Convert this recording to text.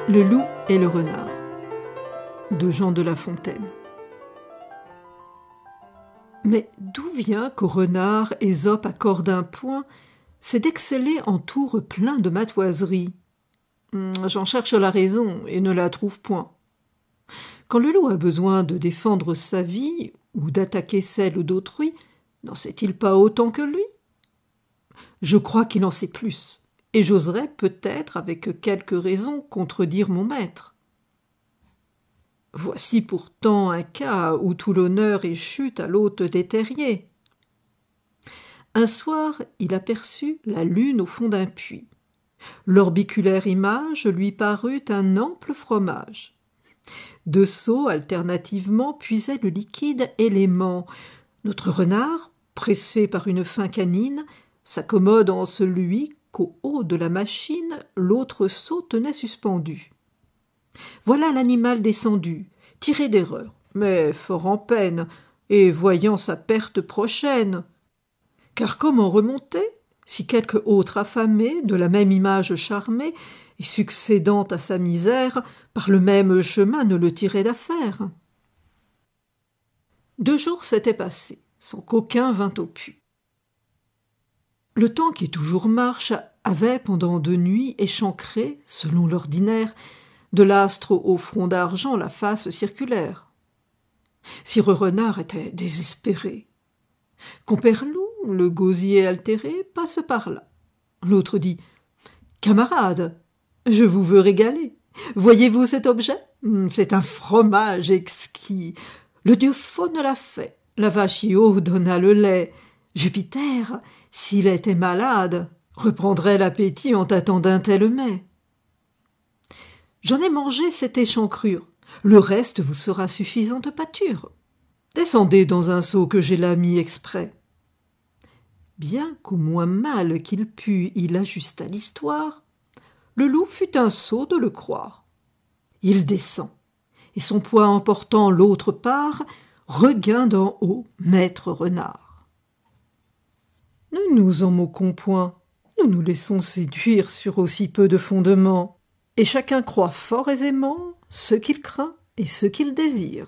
Le loup et le renard de Jean de La Fontaine. Mais d'où vient qu'au renard Ésope accorde un point, c'est d'exceller en tours plein de matoiseries. J'en cherche la raison et ne la trouve point. Quand le loup a besoin de défendre sa vie ou d'attaquer celle d'autrui, n'en sait-il pas autant que lui? Je crois qu'il en sait plus, et j'oserais peut-être avec quelques raisons contredire mon maître. Voici pourtant un cas où tout l'honneur échut à l'hôte des terriers. Un soir, il aperçut la lune au fond d'un puits. L'orbiculaire image lui parut un ample fromage. Deux seaux alternativement puisaient le liquide élément. Notre renard, pressé par une faim canine, s'accommode en celui qu'au haut de la machine l'autre seau tenait suspendu. Voilà l'animal descendu, tiré d'erreur, mais fort en peine, et voyant sa perte prochaine. Car comment remonter, si quelque autre affamé, de la même image charmé, et succédant à sa misère, par le même chemin ne le tirait d'affaire? 2 jours s'étaient passés, sans qu'aucun vînt au puits. Le temps qui toujours marche avait, pendant 2 nuits, échancré, selon l'ordinaire, de l'astre au front d'argent la face circulaire. Sire Renard était désespéré. Compère Loup, le gosier altéré, passe par là. L'autre dit « Camarade, je vous veux régaler. Voyez-vous cet objet? C'est un fromage exquis. Le dieu faune l'a fait, la vache Io donna le lait. Jupiter, s'il était malade, reprendrait l'appétit en tâtant d'un tel mets. J'en ai mangé cette échancrure, le reste vous sera suffisante pâture. Descendez dans un seau que j'ai là mis exprès. » Bien qu'au moins mal qu'il pût, il ajusta l'histoire, le loup fut un sot de le croire. Il descend, et son poids emportant l'autre part, regaint d'en haut maître renard. Ne nous en moquons point, nous nous laissons séduire sur aussi peu de fondement, et chacun croit fort aisément ce qu'il craint et ce qu'il désire.